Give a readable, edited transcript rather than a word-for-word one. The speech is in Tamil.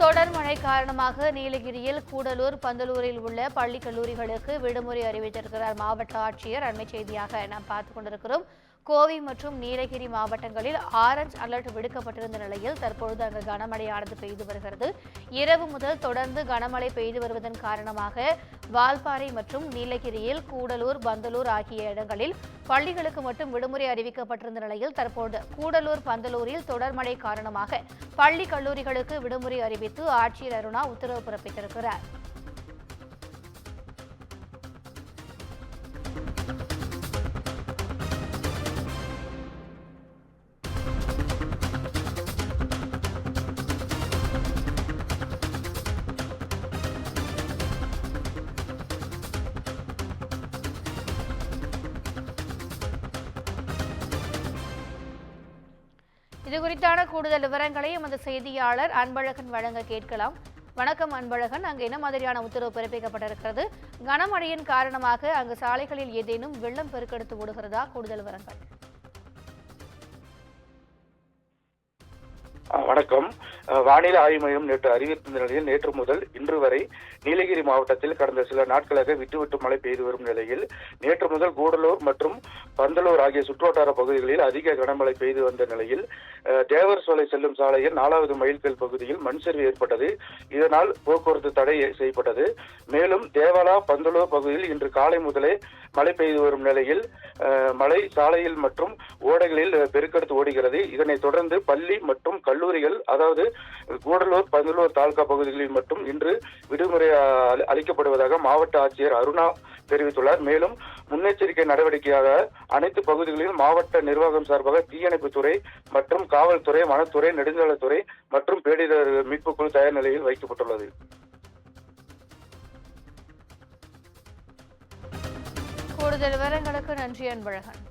தொடர் மழை காரணமாக நீலகிரியில் கூடலூர், பந்தலூரில் உள்ள பள்ளி கல்லூரிகளுக்கு விடுமுறை அறிவித்திருக்கிறார் மாவட்ட ஆட்சியர். அண்மை செய்தியாக நாம் பார்த்துக் கொண்டிருக்கிறோம். கோவை மற்றும் நீலகிரி மாவட்டங்களில் ஆரஞ்ச் அலர்ட் விடுக்கப்பட்டிருந்த நிலையில் தற்பொழுது அங்கு கனமழையானது பெய்து வருகிறது. இரவு முதல் தொடர்ந்து கனமழை பெய்து வருவதன் காரணமாக வால்பாறை மற்றும் நீலகிரியில் கூடலூர், பந்தலூர் ஆகிய இடங்களில் பள்ளிகளுக்கு மட்டும் விடுமுறை அறிவிக்கப்பட்டிருந்த நிலையில் தற்போது கூடலூர், பந்தலூரில் தொடர் மழை காரணமாக பள்ளி கல்லூரிகளுக்கு விடுமுறை அறிவித்து ஆட்சியர் அருணா உத்தரவு பிறப்பித்திருக்கிறார். இது குறித்தான கூடுதல் விவரங்களை எமது செய்தியாளர் அன்பழகன் வழங்க கேட்கலாம். வணக்கம் அன்பழகன், அங்கு என்ன மாதிரியான உத்தரவு பிறப்பிக்கப்பட்டிருக்கிறது? கனமழையின் காரணமாக அங்கு சாலைகளில் ஏதேனும் வெள்ளம் பெருக்கெடுத்து ஓடுகிறதா? கூடுதல் விவரங்கள். வணக்கம். வானிலை ஆய்வு மையம் நேற்று அறிவித்த நிலையில் நேற்று முதல் இன்று வரை நீலகிரி மாவட்டத்தில் கடந்த சில நாட்களாக விட்டுவிட்டு மழை பெய்து வரும் நிலையில் நேற்று முதல் கூடலூர் மற்றும் பந்தலூர் ஆகிய சுற்றுவட்டார பகுதிகளில் அதிக கனமழை பெய்து வந்த நிலையில் தேவர் சோலை செல்லும் சாலையில் 4வது மைல்கல் பகுதியில் மண் சரிவு ஏற்பட்டது. இதனால் போக்குவரத்து தடை செய்யப்பட்டது. மேலும் தேவாலா, பந்தலூர் பகுதியில் இன்று காலை முதலே மழை பெய்து வரும் நிலையில் மழை சாலையில் மற்றும் ஓடைகளில் பெருக்கெடுத்து ஓடுகிறது. இதனைத் தொடர்ந்து பள்ளி மற்றும் கல்லூரிகள், அதாவது கூடலூர், பந்தலூர் தாலுகா பகுதிகளில் மட்டும் இன்று விடுமுறை அளிக்கப்படுவதாக மாவட்ட ஆட்சியர் அருணா தெரிவித்துள்ளார். மேலும் முன்னெச்சரிக்கை நடவடிக்கையாக அனைத்து பகுதிகளிலும் மாவட்ட நிர்வாகம் சார்பாக தீயணைப்புத்துறை மற்றும் காவல்துறை, வனத்துறை, நெடுஞ்சாலைத்துறை மற்றும் பேரிடர் மீட்பு குழு தயார் நிலையில் வைக்கப்பட்டுள்ளது. கூடுதல் விவரங்களுக்கு நன்றி அன்பழகன்.